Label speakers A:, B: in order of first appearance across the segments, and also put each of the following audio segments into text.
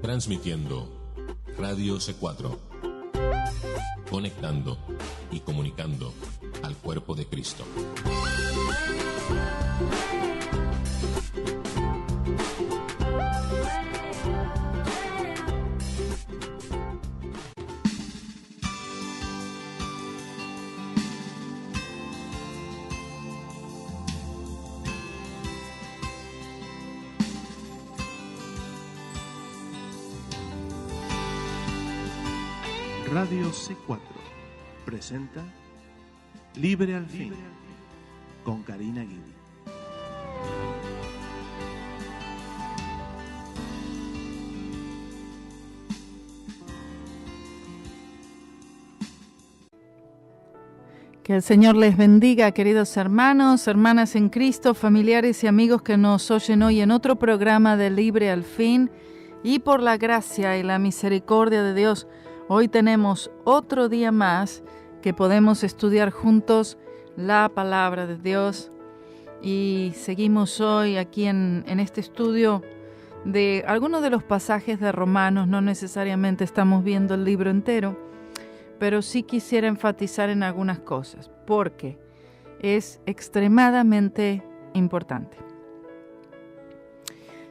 A: Transmitiendo Radio C4, conectando y comunicando al cuerpo de Cristo.
B: Radio C4 presenta Libre al Fin con Karina Guidi.
C: Que el Señor les bendiga, queridos hermanos, hermanas en Cristo, familiares y amigos que nos oyen hoy en otro programa de Libre al Fin. Y por la gracia y la misericordia de Dios, hoy tenemos otro día más que podemos estudiar juntos la palabra de Dios. Y seguimos hoy aquí en este estudio de algunos de los pasajes de Romanos. No necesariamente estamos viendo el libro entero, pero sí quisiera enfatizar en algunas cosas, porque es extremadamente importante.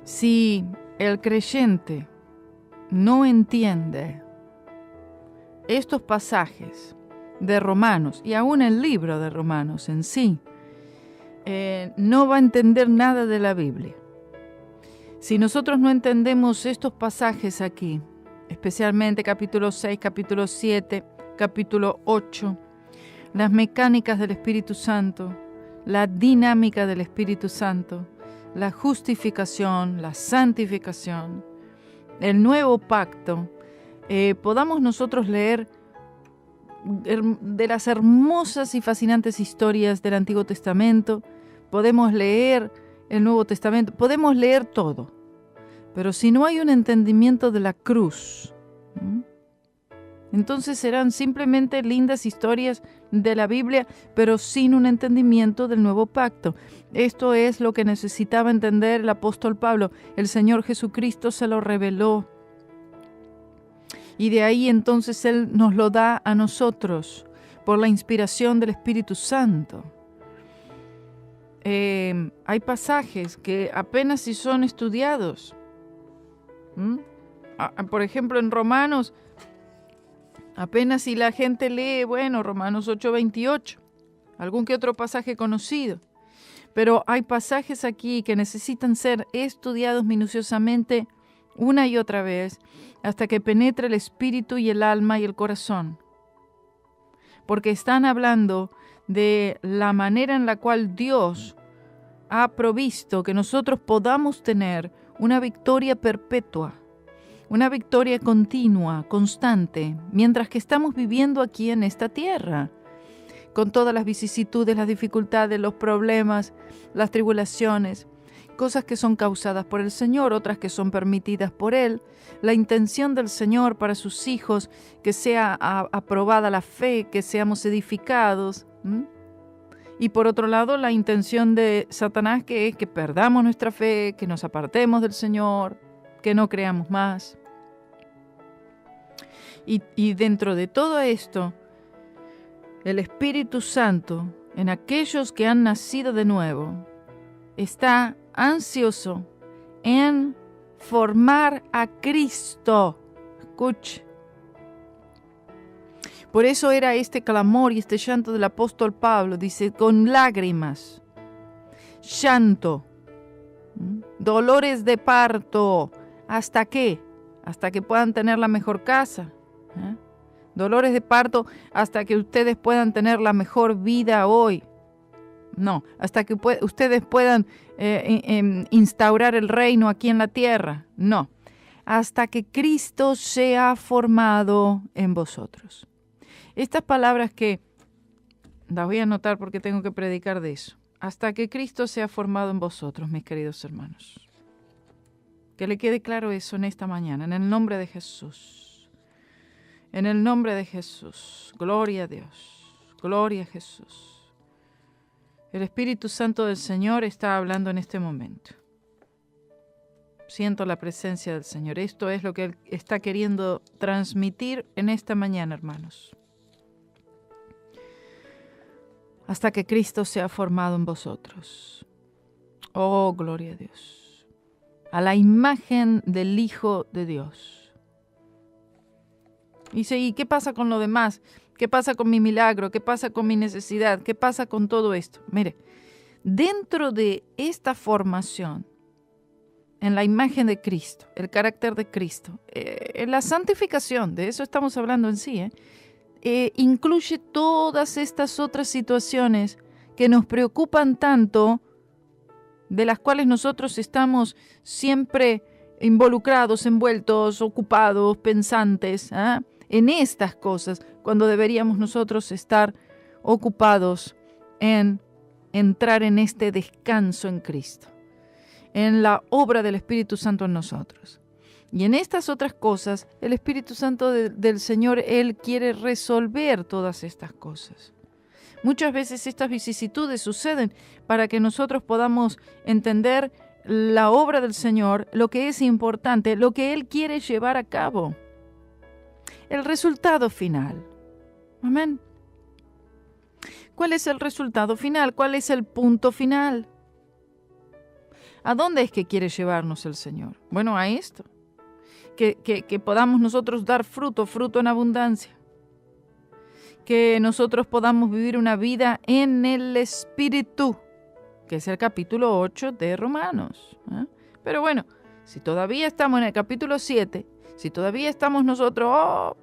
C: Si el creyente no entiende estos pasajes de Romanos y aún el libro de Romanos en sí, no va a entender nada de la Biblia. Si nosotros no entendemos estos pasajes aquí, especialmente capítulo 6, capítulo 7, capítulo 8, las mecánicas del Espíritu Santo, la dinámica del Espíritu Santo, la justificación, la santificación, el nuevo pacto, podamos nosotros leer de las hermosas y fascinantes historias del Antiguo Testamento, podemos leer el Nuevo Testamento, podemos leer todo, pero si no hay un entendimiento de la cruz, entonces serán simplemente lindas historias de la Biblia, pero sin un entendimiento del nuevo pacto. Esto es lo que necesitaba entender el apóstol Pablo. El Señor Jesucristo se lo reveló. Y de ahí entonces Él nos lo da a nosotros por la inspiración del Espíritu Santo. Hay pasajes que apenas si son estudiados. Por ejemplo, en Romanos, apenas si la gente lee, Romanos 8:28, algún que otro pasaje conocido. Pero hay pasajes aquí que necesitan ser estudiados minuciosamente una y otra vez hasta que penetre el espíritu y el alma y el corazón. Porque están hablando de la manera en la cual Dios ha provisto que nosotros podamos tener una victoria perpetua, una victoria continua, constante, mientras que estamos viviendo aquí en esta tierra, con todas las vicisitudes, las dificultades, los problemas, las tribulaciones, cosas que son causadas por el Señor, otras que son permitidas por Él. La intención del Señor para sus hijos, que sea aprobada la fe, que seamos edificados. Y por otro lado, la intención de Satanás, que es que perdamos nuestra fe, que nos apartemos del Señor, que no creamos más. Y dentro de todo esto, el Espíritu Santo, en aquellos que han nacido de nuevo, está ansioso en formar a Cristo. Escuche. Por eso era este clamor y este llanto del apóstol Pablo. Dice, con lágrimas, llanto, dolores de parto. ¿Hasta qué? Hasta que puedan tener la mejor casa. Dolores de parto hasta que ustedes puedan tener la mejor vida hoy. No, hasta que ustedes puedan instaurar el reino aquí en la tierra. No, hasta que Cristo sea formado en vosotros. Estas palabras que las voy a anotar porque tengo que predicar de eso. Hasta que Cristo sea formado en vosotros, mis queridos hermanos. Que le quede claro eso en esta mañana, en el nombre de Jesús. En el nombre de Jesús. Gloria a Dios. Gloria a Jesús. El Espíritu Santo del Señor está hablando en este momento. Siento la presencia del Señor. Esto es lo que Él está queriendo transmitir en esta mañana, hermanos. Hasta que Cristo sea formado en vosotros. Oh, gloria a Dios. A la imagen del Hijo de Dios. Dice, ¿y qué pasa con lo demás? ¿Qué pasa con mi milagro? ¿Qué pasa con mi necesidad? ¿Qué pasa con todo esto? Mire, dentro de esta formación, en la imagen de Cristo, el carácter de Cristo, en la santificación, de eso estamos hablando en sí, incluye todas estas otras situaciones que nos preocupan tanto, de las cuales nosotros estamos siempre involucrados, envueltos, ocupados, pensantes, en estas cosas, cuando deberíamos nosotros estar ocupados en entrar en este descanso en Cristo, en la obra del Espíritu Santo en nosotros. Y en estas otras cosas, el Espíritu Santo del Señor, Él quiere resolver todas estas cosas. Muchas veces estas vicisitudes suceden para que nosotros podamos entender la obra del Señor, lo que es importante, lo que Él quiere llevar a cabo. El resultado final. Amén. ¿Cuál es el resultado final? ¿Cuál es el punto final? ¿A dónde es que quiere llevarnos el Señor? Bueno, a esto. Que podamos nosotros dar fruto en abundancia. Que nosotros podamos vivir una vida en el Espíritu, que es el capítulo 8 de Romanos. Pero bueno, si todavía estamos en el capítulo 7, si todavía estamos nosotros, oh,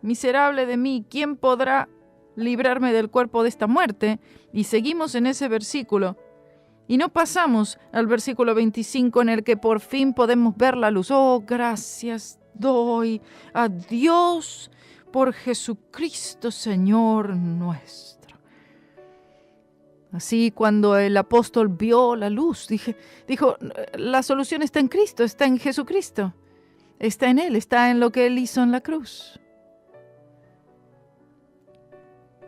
C: miserable de mí, ¿quién podrá librarme del cuerpo de esta muerte? Y seguimos en ese versículo. Y no pasamos al versículo 25 en el que por fin podemos ver la luz. Oh, gracias doy a Dios por Jesucristo, Señor nuestro. Así cuando el apóstol vio la luz, dijo, la solución está en Cristo, está en Jesucristo. Está en Él, está en lo que Él hizo en la cruz.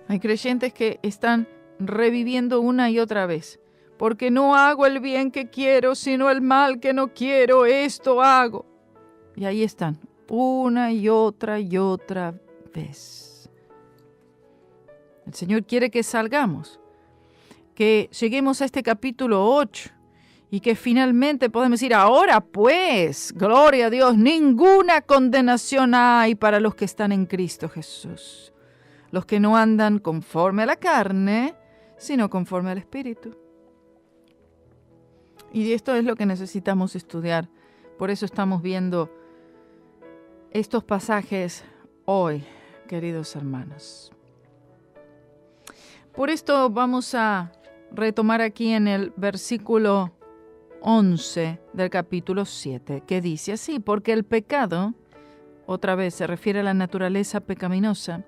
C: Hay creyentes que están reviviendo una y otra vez. Porque no hago el bien que quiero, sino el mal que no quiero, esto hago. Y ahí están, una y otra vez. El Señor quiere que salgamos, que lleguemos a este capítulo 8 y que finalmente podamos decir, ahora pues, gloria a Dios, ninguna condenación hay para los que están en Cristo Jesús. Los que no andan conforme a la carne, sino conforme al Espíritu. Y esto es lo que necesitamos estudiar. Por eso estamos viendo estos pasajes hoy, queridos hermanos. Por esto vamos a retomar aquí en el versículo 11 del capítulo 7, que dice así, porque el pecado, otra vez se refiere a la naturaleza pecaminosa,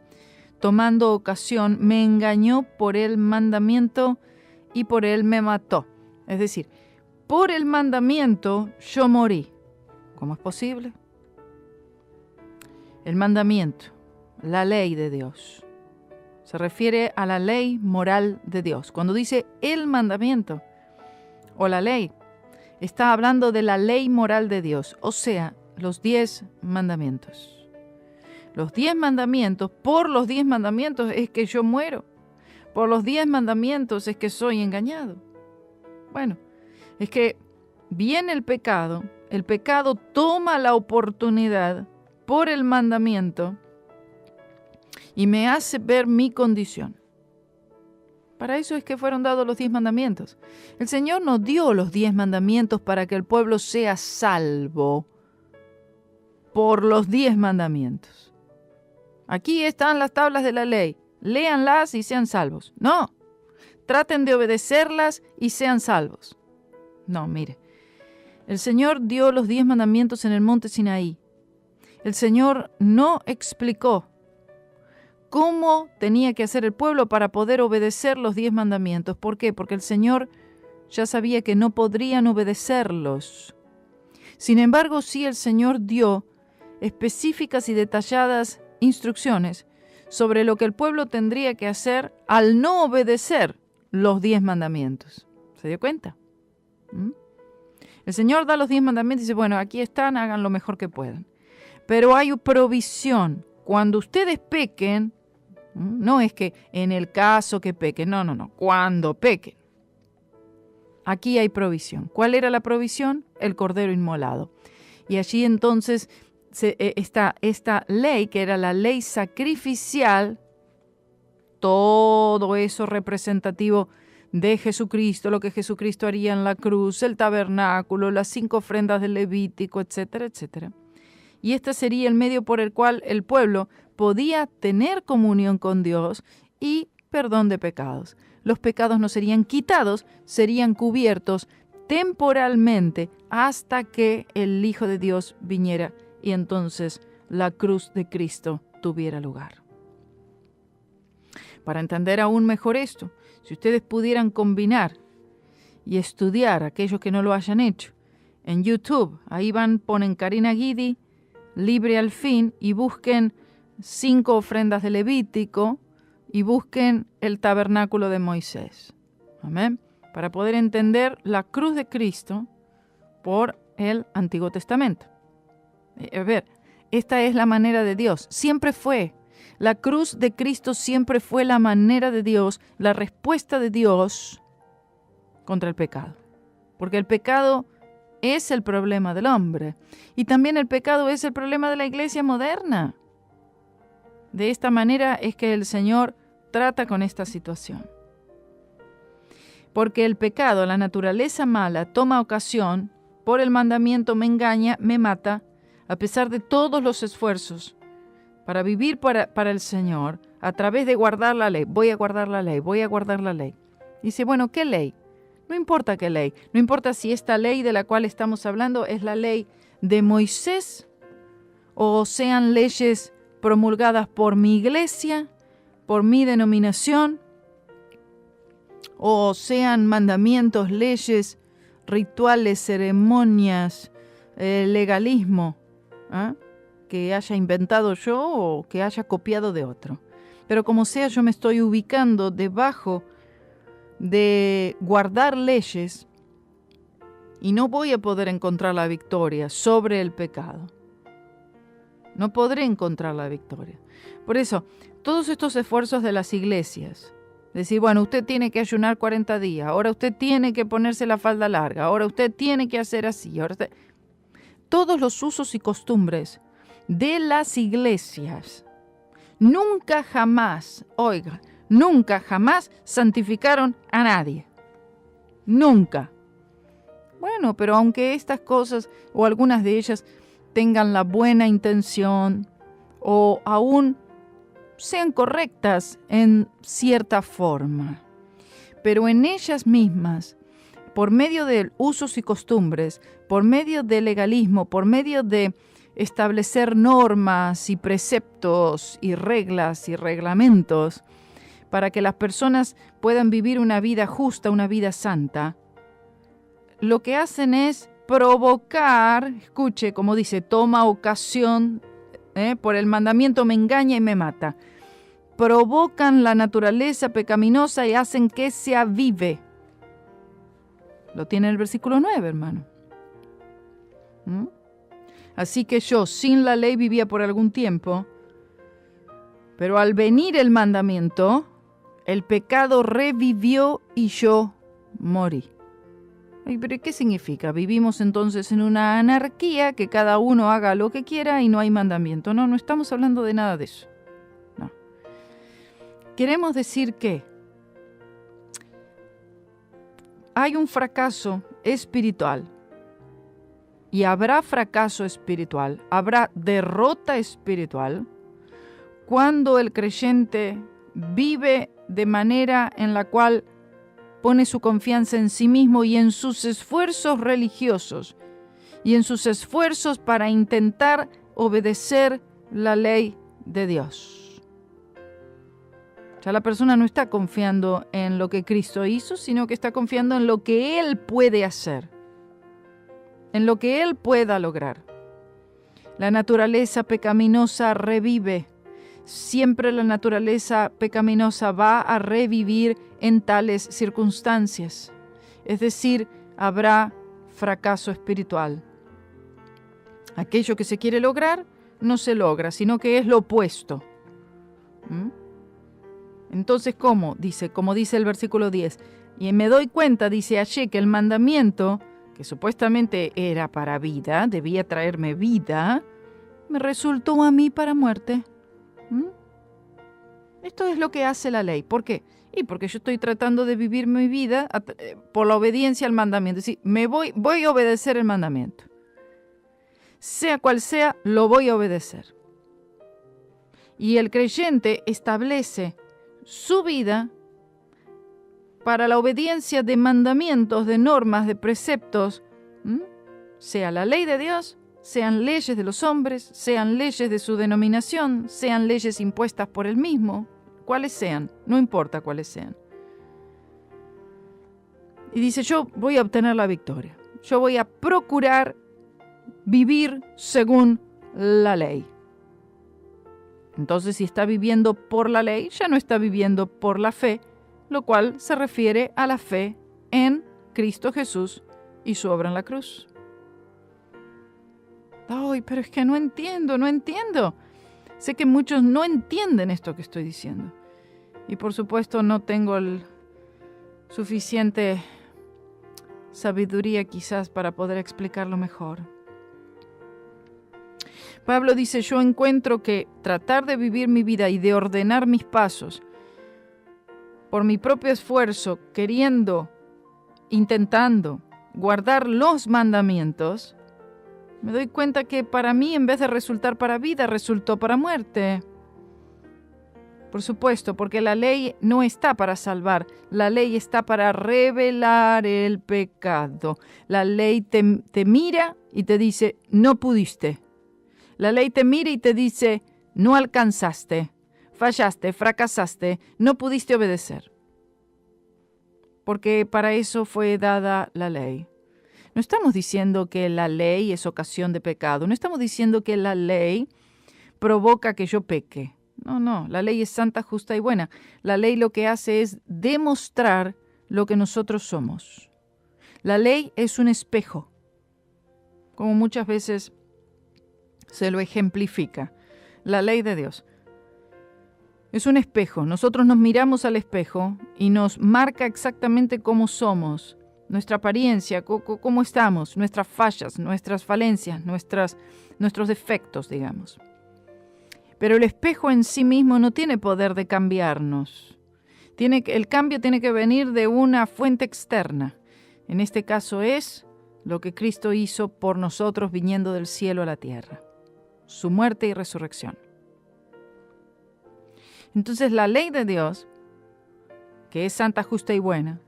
C: tomando ocasión, me engañó por el mandamiento y por él me mató. Es decir, por el mandamiento yo morí. ¿Cómo es posible? El mandamiento, la ley de Dios, se refiere a la ley moral de Dios. Cuando dice el mandamiento o la ley, está hablando de la ley moral de Dios, o sea, los 10 mandamientos. Los 10 mandamientos, por los 10 mandamientos es que yo muero. Por los 10 mandamientos es que soy engañado. Bueno, es que viene el pecado toma la oportunidad por el mandamiento y me hace ver mi condición. Para eso es que fueron dados los 10 mandamientos. El Señor nos dio los 10 mandamientos para que el pueblo sea salvo por los 10 mandamientos. Aquí están las tablas de la ley. Léanlas y sean salvos. No, traten de obedecerlas y sean salvos. No, mire, el Señor dio los 10 mandamientos en el monte Sinaí. El Señor no explicó cómo tenía que hacer el pueblo para poder obedecer los 10 mandamientos. ¿Por qué? Porque el Señor ya sabía que no podrían obedecerlos. Sin embargo, sí el Señor dio específicas y detalladas instrucciones sobre lo que el pueblo tendría que hacer al no obedecer los 10 mandamientos. ¿Se dio cuenta? El Señor da los 10 mandamientos y dice, bueno, aquí están, hagan lo mejor que puedan. Pero hay provisión. Cuando ustedes pequen, no es que en el caso que pequen, no, cuando pequen. Aquí hay provisión. ¿Cuál era la provisión? El cordero inmolado. Y allí entonces está esta ley, que era la ley sacrificial, todo eso representativo de Jesucristo, lo que Jesucristo haría en la cruz, el tabernáculo, las 5 ofrendas del Levítico, etcétera, etcétera. Y este sería el medio por el cual el pueblo podía tener comunión con Dios y perdón de pecados. Los pecados no serían quitados, serían cubiertos temporalmente hasta que el Hijo de Dios viniera y entonces la cruz de Cristo tuviera lugar. Para entender aún mejor esto, si ustedes pudieran combinar y estudiar, aquellos que no lo hayan hecho, en YouTube, ahí ponen Karina Guidi, Libre al Fin, y busquen 5 ofrendas de Levítico y busquen el tabernáculo de Moisés. Amén. Para poder entender la cruz de Cristo por el Antiguo Testamento. A ver, esta es la manera de Dios. Siempre fue. La cruz de Cristo siempre fue la manera de Dios, la respuesta de Dios contra el pecado. Porque el pecado es el problema del hombre. Y también el pecado es el problema de la iglesia moderna. De esta manera es que el Señor trata con esta situación. Porque el pecado, la naturaleza mala, toma ocasión por el mandamiento: me engaña, me mata, a pesar de todos los esfuerzos para vivir para el Señor, a través de guardar la ley. Voy a guardar la ley, voy a guardar la ley. Dice, bueno, ¿qué ley? No importa qué ley, no importa si esta ley de la cual estamos hablando es la ley de Moisés o sean leyes promulgadas por mi iglesia, por mi denominación, o sean mandamientos, leyes, rituales, ceremonias, legalismo, que haya inventado yo o que haya copiado de otro. Pero como sea, yo me estoy ubicando debajo de guardar leyes y no voy a poder encontrar la victoria sobre el pecado. No podré encontrar la victoria. Por eso, todos estos esfuerzos de las iglesias, decir, bueno, usted tiene que ayunar 40 días, ahora usted tiene que ponerse la falda larga, ahora usted tiene que hacer así, todos los usos y costumbres de las iglesias nunca jamás, nunca jamás santificaron a nadie. Nunca. Bueno, pero aunque estas cosas o algunas de ellas tengan la buena intención o aún sean correctas en cierta forma, pero en ellas mismas, por medio de usos y costumbres, por medio de legalismo, por medio de establecer normas y preceptos y reglas y reglamentos para que las personas puedan vivir una vida justa, una vida santa, lo que hacen es provocar, escuche, como dice, toma ocasión, por el mandamiento me engaña y me mata. Provocan la naturaleza pecaminosa y hacen que se avive. Lo tiene el versículo 9, hermano. Así que yo, sin la ley, vivía por algún tiempo, pero al venir el mandamiento, el pecado revivió y yo morí. ¿Pero qué significa? ¿Vivimos entonces en una anarquía, que cada uno haga lo que quiera y no hay mandamiento? No estamos hablando de nada de eso. No. Queremos decir que hay un fracaso espiritual y habrá fracaso espiritual, habrá derrota espiritual cuando el creyente vive de manera en la cual pone su confianza en sí mismo y en sus esfuerzos religiosos y en sus esfuerzos para intentar obedecer la ley de Dios. Ya la persona no está confiando en lo que Cristo hizo, sino que está confiando en lo que Él puede hacer, en lo que Él pueda lograr. La naturaleza pecaminosa revive. Siempre la naturaleza pecaminosa va a revivir en tales circunstancias. Es decir, habrá fracaso espiritual. Aquello que se quiere lograr no se logra, sino que es lo opuesto. Entonces, ¿cómo? Como dice el versículo 10, y me doy cuenta, dice allí, que el mandamiento, que supuestamente era para vida, debía traerme vida, me resultó a mí para muerte. Esto es lo que hace la ley. ¿Por qué? Y porque yo estoy tratando de vivir mi vida por la obediencia al mandamiento. Es decir, voy a obedecer el mandamiento. Sea cual sea, lo voy a obedecer. Y el creyente establece su vida para la obediencia de mandamientos, de normas, de preceptos, sea la ley de Dios, sean leyes de los hombres, sean leyes de su denominación, sean leyes impuestas por él mismo, cuáles sean, no importa cuáles sean. Y dice, yo voy a obtener la victoria, yo voy a procurar vivir según la ley. Entonces, si está viviendo por la ley, ya no está viviendo por la fe, lo cual se refiere a la fe en Cristo Jesús y su obra en la cruz. Ay, pero es que no entiendo. Sé que muchos no entienden esto que estoy diciendo. Y por supuesto no tengo suficiente sabiduría quizás para poder explicarlo mejor. Pablo dice, yo encuentro que tratar de vivir mi vida y de ordenar mis pasos por mi propio esfuerzo, intentando guardar los mandamientos, me doy cuenta que para mí, en vez de resultar para vida, resultó para muerte. Por supuesto, porque la ley no está para salvar, la ley está para revelar el pecado. La ley te mira y te dice, no pudiste. La ley te mira y te dice, no alcanzaste, fallaste, fracasaste, no pudiste obedecer. Porque para eso fue dada la ley. No estamos diciendo que la ley es ocasión de pecado. No estamos diciendo que la ley provoca que yo peque. No, la ley es santa, justa y buena. La ley lo que hace es demostrar lo que nosotros somos. La ley es un espejo, como muchas veces se lo ejemplifica. La ley de Dios es un espejo. Nosotros nos miramos al espejo y nos marca exactamente cómo somos. Nuestra apariencia, cómo estamos, nuestras fallas, nuestras falencias, nuestros defectos, digamos. Pero el espejo en sí mismo no tiene poder de cambiarnos. El cambio tiene que venir de una fuente externa. En este caso es lo que Cristo hizo por nosotros viniendo del cielo a la tierra. Su muerte y resurrección. Entonces la ley de Dios, que es santa, justa y buena,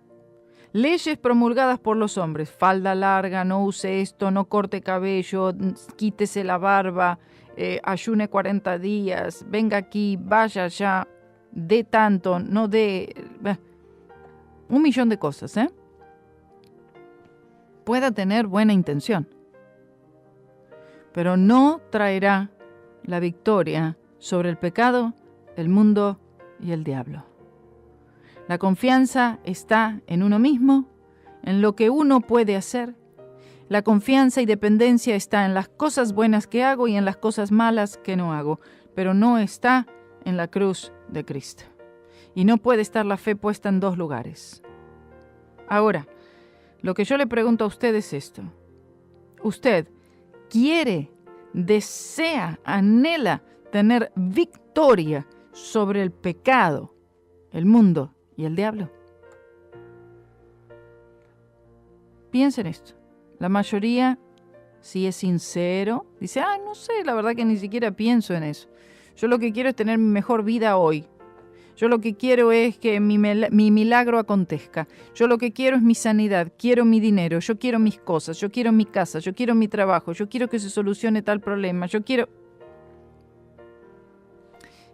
C: leyes promulgadas por los hombres, falda larga, no use esto, no corte cabello, quítese la barba, ayune 40 días, venga aquí, vaya allá, dé tanto, no dé... un millón de cosas, Pueda tener buena intención, pero no traerá la victoria sobre el pecado, el mundo y el diablo. La confianza está en uno mismo, en lo que uno puede hacer. La confianza y dependencia está en las cosas buenas que hago y en las cosas malas que no hago, pero no está en la cruz de Cristo. Y no puede estar la fe puesta en dos lugares. Ahora, lo que yo le pregunto a usted es esto. ¿Usted quiere, desea, anhela tener victoria sobre el pecado, el mundo y el diablo? Piensen esto. La mayoría, si es sincero, dice, no sé, la verdad que ni siquiera pienso en eso. Yo lo que quiero es tener mi mejor vida hoy. Yo lo que quiero es que mi milagro acontezca. Yo lo que quiero es mi sanidad, quiero mi dinero, yo quiero mis cosas, yo quiero mi casa, yo quiero mi trabajo, yo quiero que se solucione tal problema, yo quiero...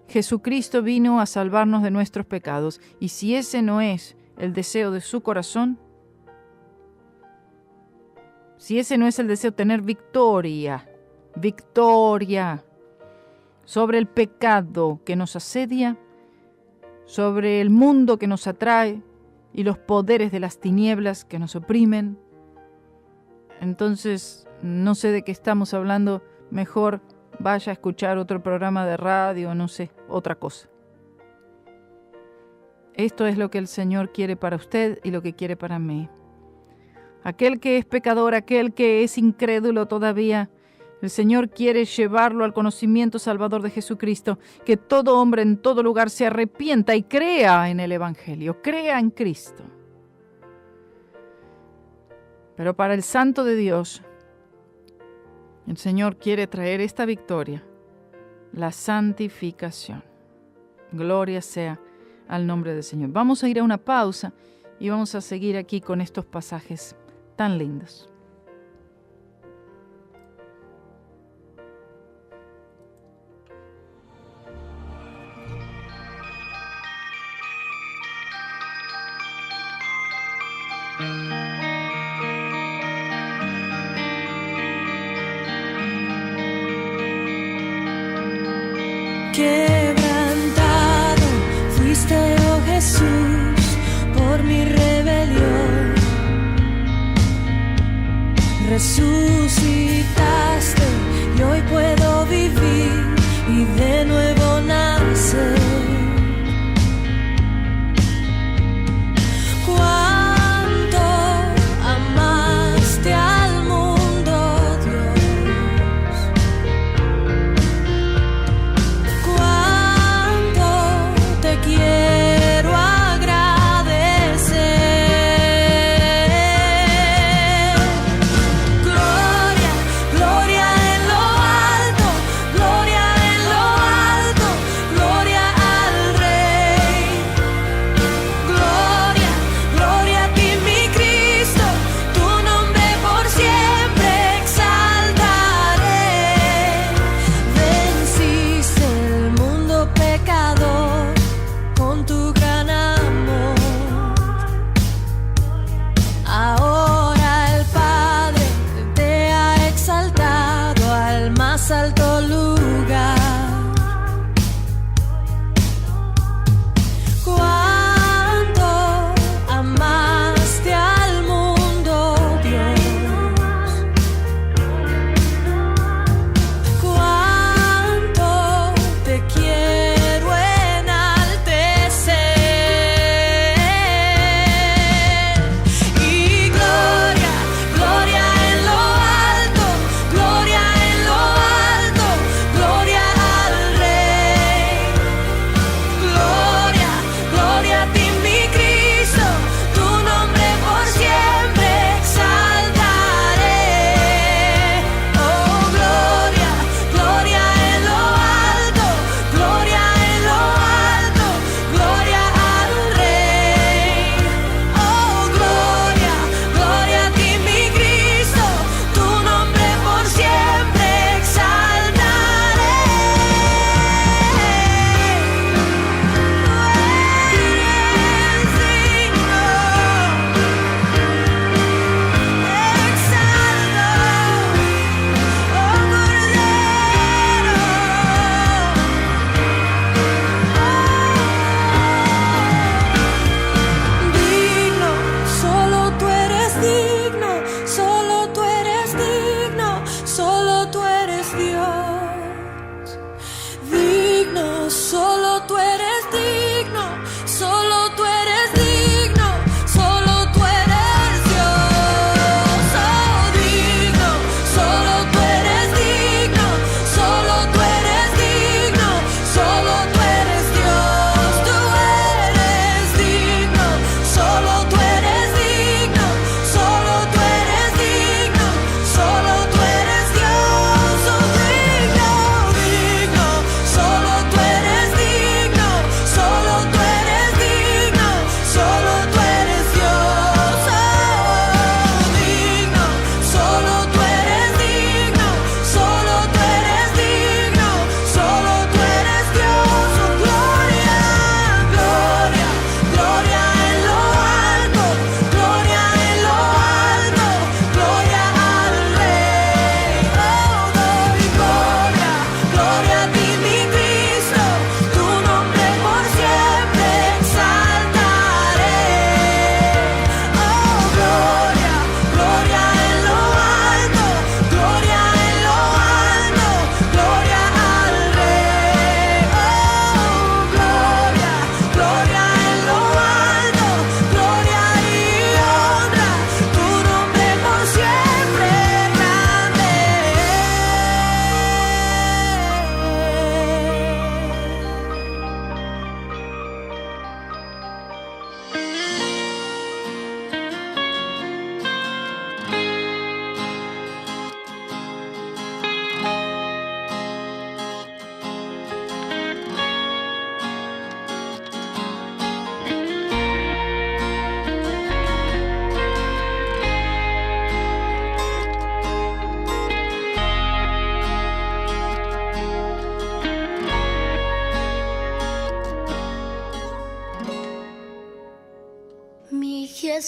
C: Jesucristo vino a salvarnos de nuestros pecados, y si ese no es el deseo de su corazón, si ese no es el deseo de tener victoria sobre el pecado que nos asedia, sobre el mundo que nos atrae y los poderes de las tinieblas que nos oprimen, entonces no sé de qué estamos hablando, mejor vaya a escuchar otro programa de radio, no sé, otra cosa. Esto es lo que el Señor quiere para usted y lo que quiere para mí. Aquel que es pecador, aquel que es incrédulo todavía, el Señor quiere llevarlo al conocimiento salvador de Jesucristo, que todo hombre en todo lugar se arrepienta y crea en el Evangelio, crea en Cristo. Pero para el santo de Dios, el Señor quiere traer esta victoria, la santificación. Gloria sea al nombre del Señor. Vamos a ir a una pausa y vamos a seguir aquí con estos pasajes tan lindos.
D: Quebrantado fuiste, oh Jesús, por mi rebelión. Resucitaste y hoy puedo vivir y de nuevo nacer. Cuánto amaste al mundo, Dios. Cuánto te quiero agradecer. Gloria, gloria en lo alto.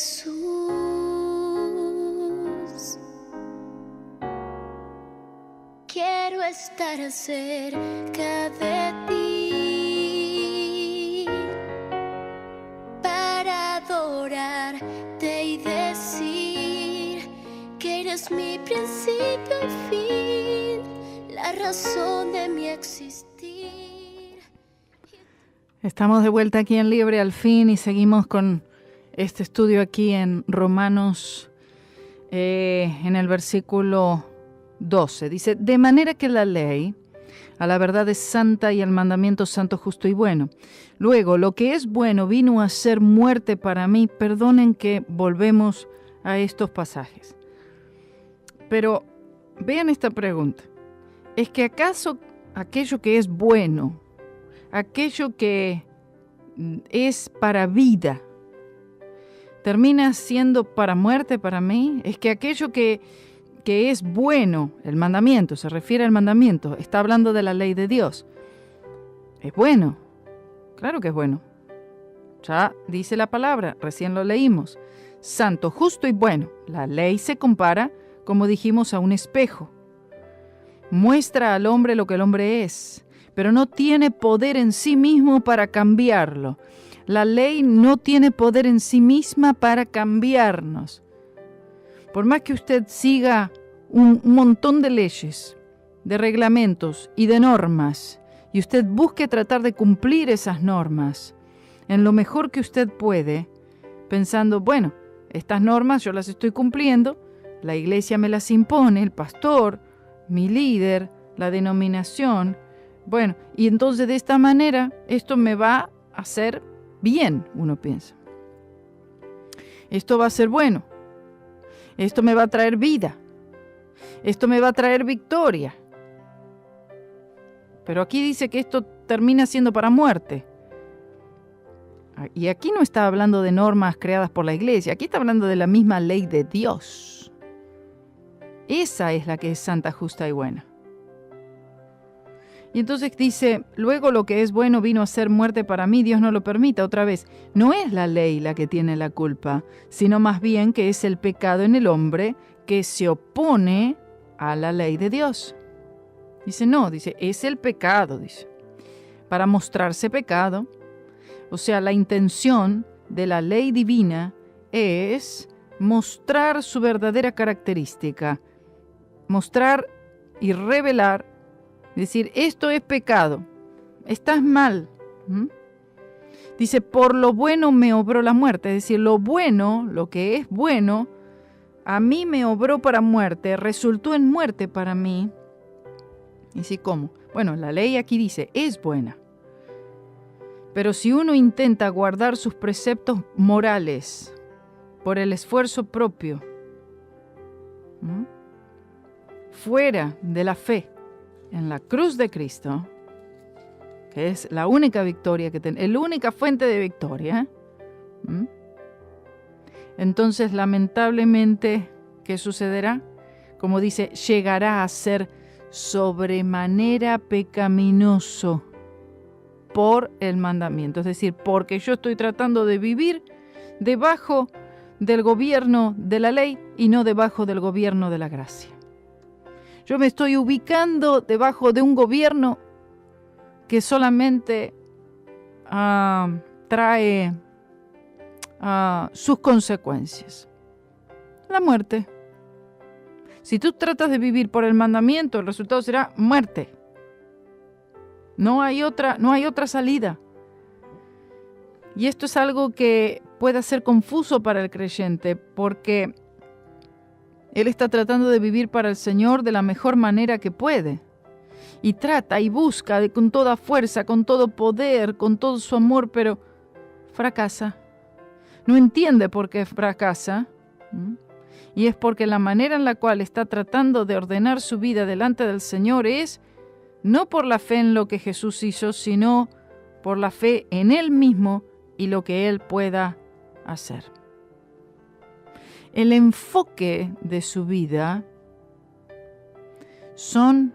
D: Jesús. Quiero estar cerca de ti para adorarte y decir que eres mi principio y fin, la razón de mi existir.
C: Estamos de vuelta aquí en Libre al Fin y seguimos con este estudio aquí en Romanos, en el versículo 12. Dice, de manera que la ley a la verdad es santa y el mandamiento santo, justo y bueno. Luego, lo que es bueno vino a ser muerte para mí. Perdonen que volvemos a estos pasajes. Pero vean esta pregunta. ¿Es que acaso aquello que es bueno, aquello que es para vida, termina siendo para muerte para mí? ¿Es que aquello que es bueno, el mandamiento, se refiere al mandamiento, está hablando de la ley de Dios, es bueno? Claro que es bueno. Ya dice la palabra, recién lo leímos. Santo, justo y bueno. La ley se compara, como dijimos, a un espejo. Muestra al hombre lo que el hombre es, pero no tiene poder en sí mismo para cambiarlo. La ley no tiene poder en sí misma para cambiarnos. Por más que usted siga un montón de leyes, de reglamentos y de normas, y usted busque tratar de cumplir esas normas en lo mejor que usted puede, pensando, bueno, estas normas yo las estoy cumpliendo, la iglesia me las impone, el pastor, mi líder, la denominación, bueno, y entonces de esta manera esto me va a hacer bien, uno piensa. Esto va a ser bueno. Esto me va a traer vida. Esto me va a traer victoria. Pero aquí dice que esto termina siendo para muerte. Y aquí no está hablando de normas creadas por la iglesia. Aquí está hablando de la misma ley de Dios. Esa es la que es santa, justa y buena. Y entonces dice, luego lo que es bueno vino a ser muerte para mí, Dios no lo permita. Otra vez, no es la ley la que tiene la culpa, sino más bien que es el pecado en el hombre que se opone a la ley de Dios. Dice, no, dice, es el pecado, dice. Para mostrarse pecado, o sea, la intención de la ley divina es mostrar su verdadera característica, mostrar y revelar. Decir, esto es pecado, estás mal. Dice, por lo bueno me obró la muerte. Es decir, lo bueno, lo que es bueno, a mí me obró para muerte, resultó en muerte para mí. Y sí, ¿cómo? Bueno, la ley aquí dice, es buena. Pero si uno intenta guardar sus preceptos morales por el esfuerzo propio, fuera de la fe, en la cruz de Cristo, que es la única victoria que tenemos, la única fuente de victoria, entonces lamentablemente, ¿qué sucederá? Como dice, llegará a ser sobremanera pecaminoso por el mandamiento. Es decir, porque yo estoy tratando de vivir debajo del gobierno de la ley y no debajo del gobierno de la gracia. Yo me estoy ubicando debajo de un gobierno que solamente trae sus consecuencias. La muerte. Si tú tratas de vivir por el mandamiento, el resultado será muerte. No hay otra salida. Y esto es algo que puede ser confuso para el creyente, porque él está tratando de vivir para el Señor de la mejor manera que puede. Y trata y busca con toda fuerza, con todo poder, con todo su amor, pero fracasa. No entiende por qué fracasa. Y es porque la manera en la cual está tratando de ordenar su vida delante del Señor es no por la fe en lo que Jesús hizo, sino por la fe en Él mismo y lo que Él pueda hacer. El enfoque de su vida son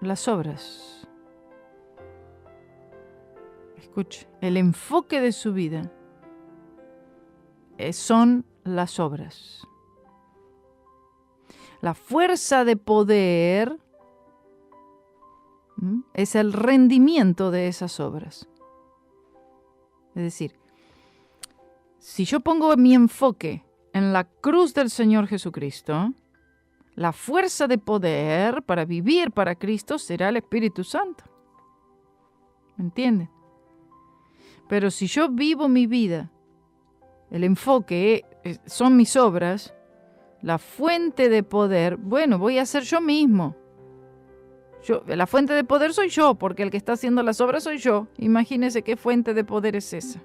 C: las obras. Escuche, el enfoque de su vida son las obras. La fuerza de poder es el rendimiento de esas obras. Es decir, si yo pongo mi enfoque en la cruz del Señor Jesucristo, la fuerza de poder para vivir para Cristo será el Espíritu Santo. ¿Me entienden? Pero si yo vivo mi vida, el enfoque son mis obras, la fuente de poder, bueno, voy a ser yo mismo. La fuente de poder soy yo, porque el que está haciendo las obras soy yo. Imagínense qué fuente de poder es esa.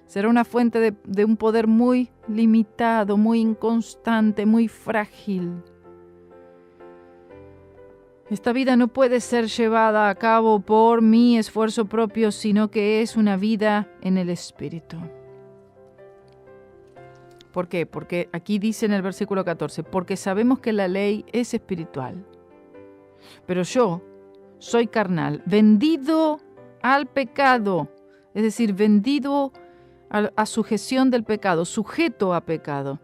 C: Será una fuente de un poder muy limitado, muy inconstante, muy frágil. Esta vida no puede ser llevada a cabo por mi esfuerzo propio, sino que es una vida en el Espíritu. ¿Por qué? Porque aquí dice en el versículo 14, porque sabemos que la ley es espiritual. Pero yo soy carnal, vendido al pecado, es decir, vendido a sujeción del pecado, sujeto a pecado.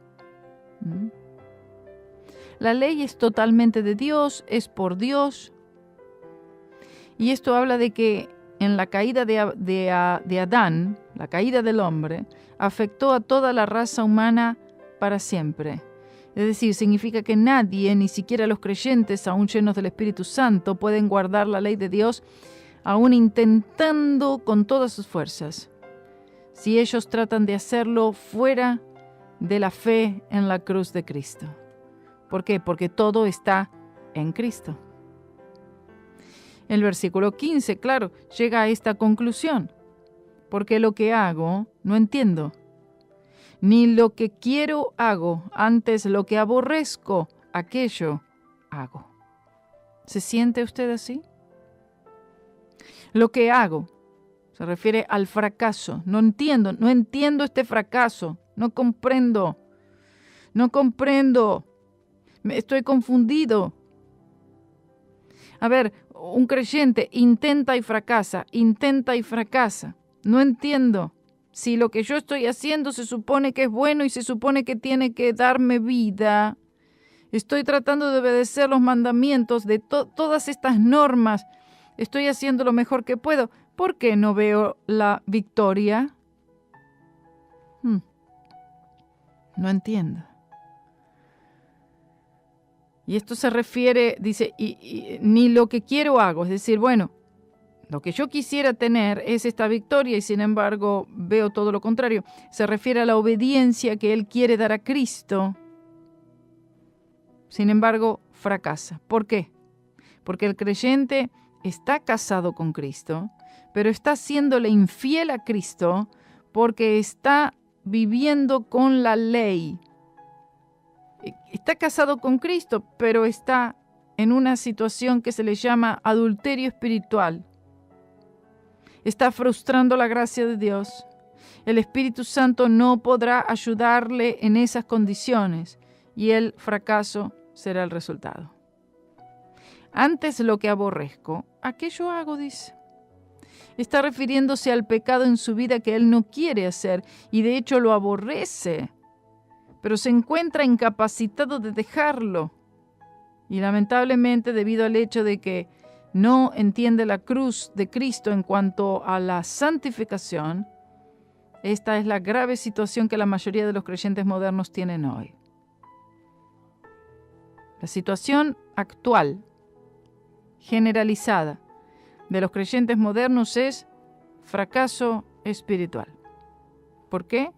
C: La ley es totalmente de Dios, es por Dios. Y esto habla de que en la caída de Adán, la caída del hombre, afectó a toda la raza humana para siempre. Es decir, significa que nadie, ni siquiera los creyentes, aún llenos del Espíritu Santo, pueden guardar la ley de Dios, aún intentando con todas sus fuerzas, si ellos tratan de hacerlo fuera de la fe en la cruz de Cristo. ¿Por qué? Porque todo está en Cristo. El versículo 15, claro, llega a esta conclusión. Porque lo que hago, no entiendo. Ni lo que quiero hago, antes lo que aborrezco, aquello hago. ¿Se siente usted así? Lo que hago se refiere al fracaso. No entiendo este fracaso. No comprendo. Estoy confundido. A ver, un creyente intenta y fracasa. No entiendo. Si lo que yo estoy haciendo se supone que es bueno y se supone que tiene que darme vida, estoy tratando de obedecer los mandamientos de todas estas normas, estoy haciendo lo mejor que puedo, ¿por qué no veo la victoria? No entiendo. Y esto se refiere, dice, ni lo que quiero hago, es decir, bueno, lo que yo quisiera tener es esta victoria y sin embargo veo todo lo contrario. Se refiere a la obediencia que Él quiere dar a Cristo. Sin embargo, fracasa. ¿Por qué? Porque el creyente está casado con Cristo, pero está siéndole infiel a Cristo porque está viviendo con la ley. Está casado con Cristo, pero está en una situación que se le llama adulterio espiritual. Está frustrando la gracia de Dios. El Espíritu Santo no podrá ayudarle en esas condiciones y el fracaso será el resultado. Antes lo que aborrezco, aquello hago, dice. Está refiriéndose al pecado en su vida que él no quiere hacer y de hecho lo aborrece, pero se encuentra incapacitado de dejarlo. Y lamentablemente, debido al hecho de que no entiende la cruz de Cristo en cuanto a la santificación, esta es la grave situación que la mayoría de los creyentes modernos tienen hoy. La situación actual, generalizada, de los creyentes modernos es fracaso espiritual. ¿Por qué?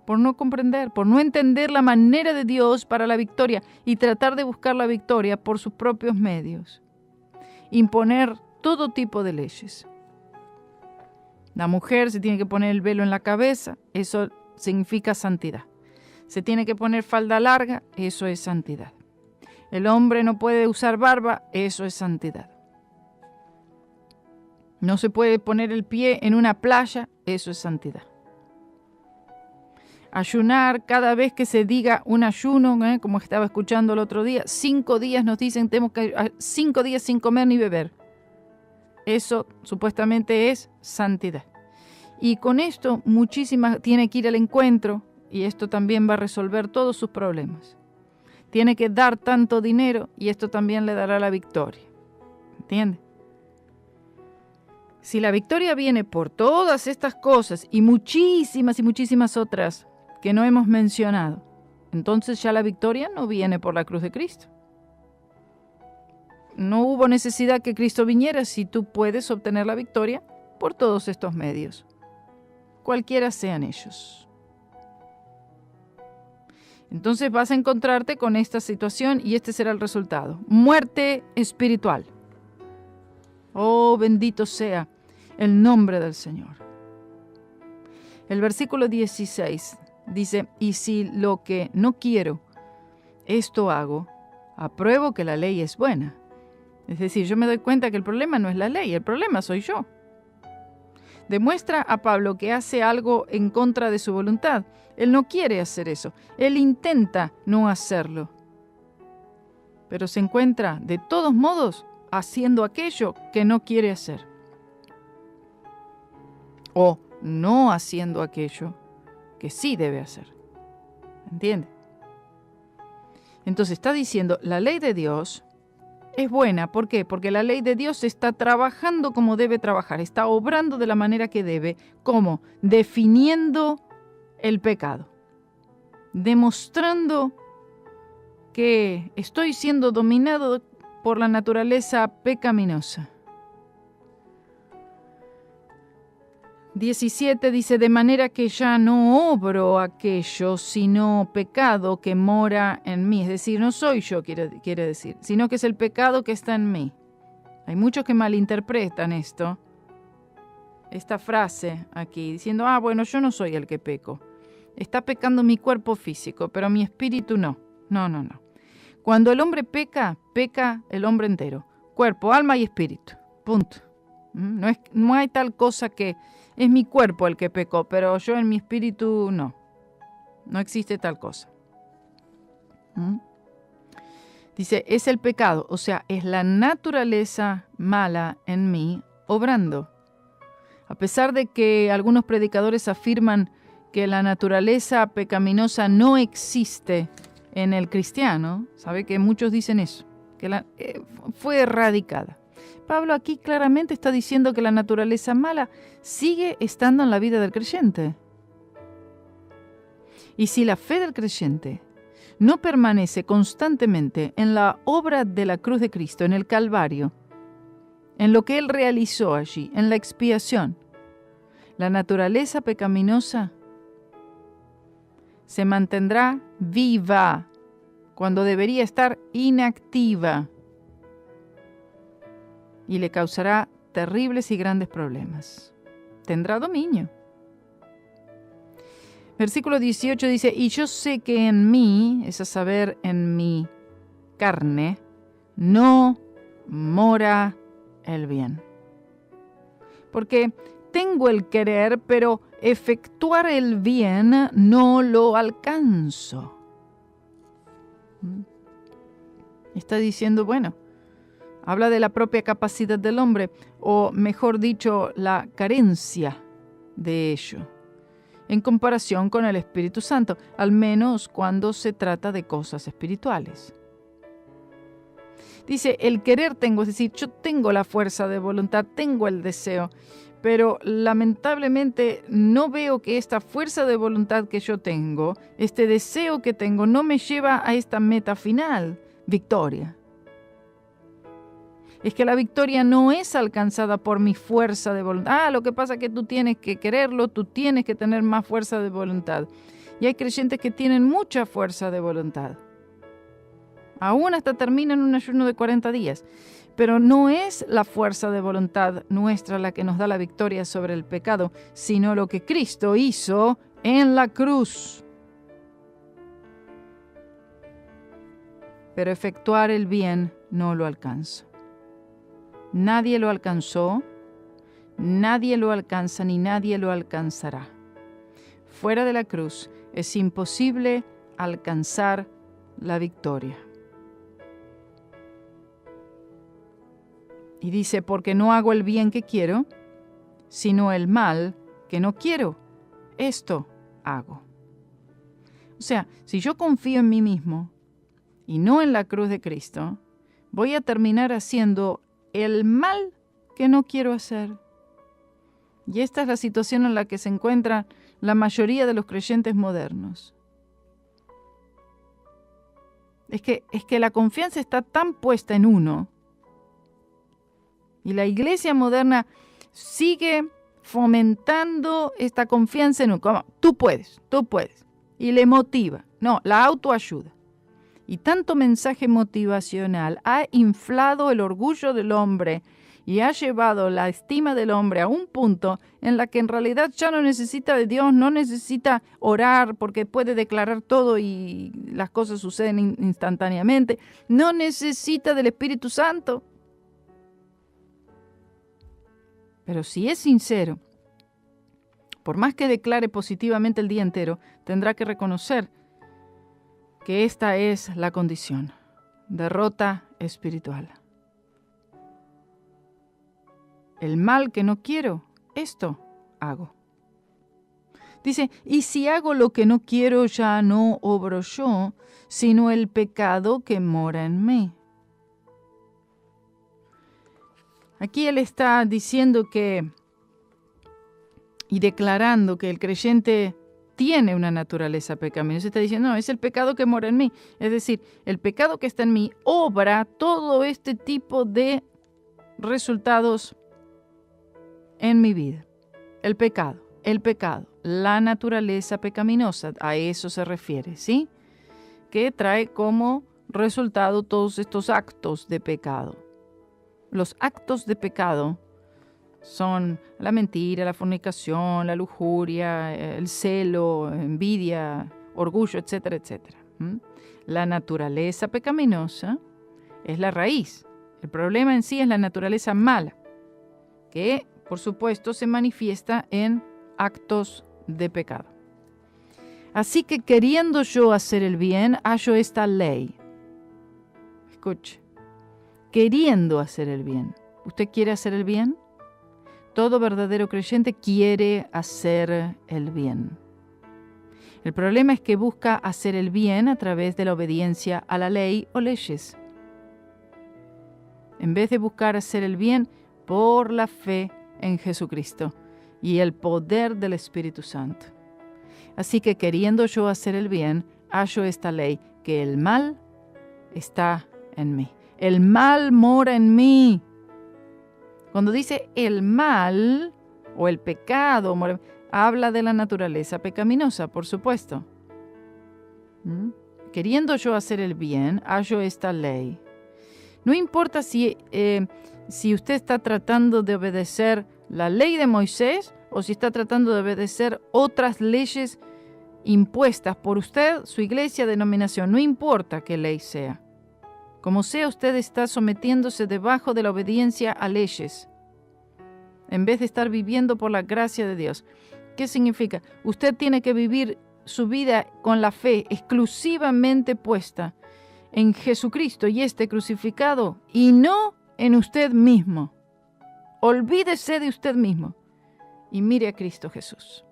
C: Por no comprender, por no entender la manera de Dios para la victoria y tratar de buscar la victoria por sus propios medios. Imponer todo tipo de leyes. La mujer se tiene que poner el velo en la cabeza, eso significa santidad. Se tiene que poner falda larga, eso es santidad. El hombre no puede usar barba, eso es santidad. No se puede poner el pie en una playa, eso es santidad. Ayunar cada vez que se diga un ayuno, como estaba escuchando el otro día, 5 días nos dicen tenemos que 5 días sin comer ni beber. Eso supuestamente es santidad. Y con esto tiene que ir al encuentro y esto también va a resolver todos sus problemas. Tiene que dar tanto dinero y esto también le dará la victoria. ¿Entiende? Si la victoria viene por todas estas cosas y muchísimas otras que no hemos mencionado, entonces ya la victoria no viene por la cruz de Cristo. No hubo necesidad que Cristo viniera si tú puedes obtener la victoria por todos estos medios, cualquiera sean ellos. Entonces vas a encontrarte con esta situación y este será el resultado. Muerte espiritual. Oh, bendito sea el nombre del Señor. El versículo 16 dice, y si lo que no quiero, esto hago, apruebo que la ley es buena. Es decir, yo me doy cuenta que el problema no es la ley, el problema soy yo. Demuestra a Pablo que hace algo en contra de su voluntad. Él no quiere hacer eso. Él intenta no hacerlo. Pero se encuentra, de todos modos, haciendo aquello que no quiere hacer. O no haciendo aquello que sí debe hacer. ¿Entiende? Entonces está diciendo, la ley de Dios es buena. ¿Por qué? Porque la ley de Dios está trabajando como debe trabajar, está obrando de la manera que debe. ¿Cómo? Definiendo el pecado, demostrando que estoy siendo dominado por la naturaleza pecaminosa. 17 dice, de manera que ya no obro aquello, sino pecado que mora en mí. Es decir, no soy yo, quiere decir, sino que es el pecado que está en mí. Hay muchos que malinterpretan esta frase aquí, diciendo, bueno, yo no soy el que peco. Está pecando mi cuerpo físico, pero mi espíritu no. No. Cuando el hombre peca el hombre entero. Cuerpo, alma y espíritu. Punto. No hay tal cosa que es mi cuerpo el que pecó, pero yo en mi espíritu no. No existe tal cosa. Dice, es el pecado, o sea, es la naturaleza mala en mí obrando. A pesar de que algunos predicadores afirman que la naturaleza pecaminosa no existe en el cristiano, sabe que muchos dicen eso, que fue erradicada. Pablo aquí claramente está diciendo que la naturaleza mala sigue estando en la vida del creyente. Y si la fe del creyente no permanece constantemente en la obra de la cruz de Cristo, en el Calvario, en lo que Él realizó allí, en la expiación, la naturaleza pecaminosa se mantendrá viva cuando debería estar inactiva y le causará terribles y grandes problemas. Tendrá dominio. Versículo 18 dice, y yo sé que en mí, es a saber, en mi carne, no mora el bien. Porque tengo el querer, pero efectuar el bien no lo alcanzo. Está diciendo, bueno, habla de la propia capacidad del hombre, o mejor dicho, la carencia de ello, en comparación con el Espíritu Santo, al menos cuando se trata de cosas espirituales. Dice, el querer tengo, es decir, yo tengo la fuerza de voluntad, tengo el deseo, pero lamentablemente no veo que esta fuerza de voluntad que yo tengo, este deseo que tengo, no me lleva a esta meta final, victoria. Es que la victoria no es alcanzada por mi fuerza de voluntad. Lo que pasa es que tú tienes que quererlo, tú tienes que tener más fuerza de voluntad. Y hay creyentes que tienen mucha fuerza de voluntad. Aún hasta terminan un ayuno de 40 días. Pero no es la fuerza de voluntad nuestra la que nos da la victoria sobre el pecado, sino lo que Cristo hizo en la cruz. Pero efectuar el bien no lo alcanzo. Nadie lo alcanzó, nadie lo alcanza ni nadie lo alcanzará. Fuera de la cruz es imposible alcanzar la victoria. Y dice, porque no hago el bien que quiero, sino el mal que no quiero, esto hago. O sea, si yo confío en mí mismo y no en la cruz de Cristo, voy a terminar haciendo el mal que no quiero hacer. Y esta es la situación en la que se encuentra la mayoría de los creyentes modernos. Es que la confianza está tan puesta en uno, y la iglesia moderna sigue fomentando esta confianza en uno. Como, tú puedes. Y le motiva. No, la autoayuda. Y tanto mensaje motivacional ha inflado el orgullo del hombre y ha llevado la estima del hombre a un punto en la que en realidad ya no necesita de Dios, no necesita orar porque puede declarar todo y las cosas suceden instantáneamente. No necesita del Espíritu Santo. Pero si es sincero, por más que declare positivamente el día entero, tendrá que reconocer que esta es la condición: derrota espiritual. El mal que no quiero, esto hago. Dice, y si hago lo que no quiero, ya no obro yo, sino el pecado que mora en mí. Aquí él está diciendo y declarando que el creyente tiene una naturaleza pecaminosa. Está diciendo, no, es el pecado que mora en mí. Es decir, el pecado que está en mí obra todo este tipo de resultados en mi vida. El pecado, la naturaleza pecaminosa, a eso se refiere, ¿sí? Que trae como resultado todos estos actos de pecado. Los actos de pecado son la mentira, la fornicación, la lujuria, el celo, envidia, orgullo, etcétera, etcétera. La naturaleza pecaminosa es la raíz. El problema en sí es la naturaleza mala, que por supuesto se manifiesta en actos de pecado. Así que queriendo yo hacer el bien, hallo esta ley. Escuche. Queriendo hacer el bien. ¿Usted quiere hacer el bien? Todo verdadero creyente quiere hacer el bien. El problema es que busca hacer el bien a través de la obediencia a la ley o leyes, en vez de buscar hacer el bien por la fe en Jesucristo y el poder del Espíritu Santo. Así que queriendo yo hacer el bien, hallo esta ley, que el mal está en mí. El mal mora en mí. Cuando dice el mal o el pecado, habla de la naturaleza pecaminosa, por supuesto. Queriendo yo hacer el bien, hallo esta ley. No importa si usted está tratando de obedecer la ley de Moisés o si está tratando de obedecer otras leyes impuestas por usted, su iglesia, denominación. No importa qué ley sea. Como sea, usted está sometiéndose debajo de la obediencia a leyes, en vez de estar viviendo por la gracia de Dios. ¿Qué significa? Usted tiene que vivir su vida con la fe exclusivamente puesta en Jesucristo y este crucificado, y no en usted mismo. Olvídese de usted mismo y mire a Cristo Jesús.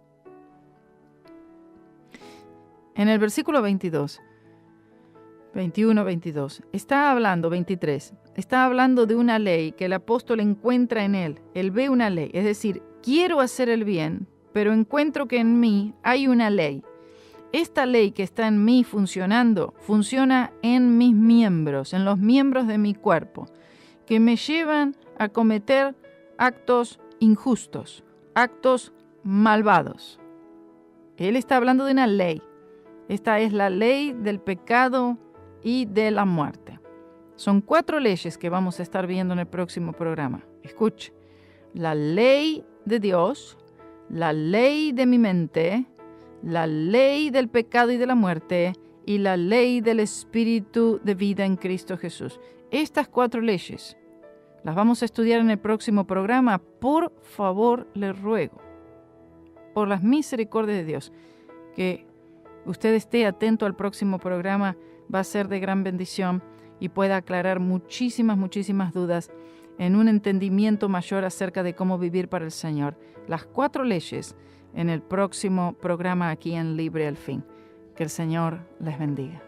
C: En el versículo 21-22, está hablando, 23, está hablando de una ley que el apóstol encuentra en él. Él ve una ley, es decir, quiero hacer el bien, pero encuentro que en mí hay una ley. Esta ley que está en mí funcionando, funciona en mis miembros, en los miembros de mi cuerpo, que me llevan a cometer actos injustos, actos malvados. Él está hablando de una ley. Esta es la ley del pecado y de la muerte. Son 4 leyes que vamos a estar viendo en el próximo programa. Escuche. La ley de Dios, la ley de mi mente, la ley del pecado y de la muerte y la ley del espíritu de vida en Cristo Jesús. Estas 4 leyes las vamos a estudiar en el próximo programa. Por favor, le ruego, por las misericordias de Dios, que usted esté atento al próximo programa. Va a ser de gran bendición y pueda aclarar muchísimas dudas en un entendimiento mayor acerca de cómo vivir para el Señor. Las 4 leyes en el próximo programa aquí en Libre al Fin. Que el Señor les bendiga.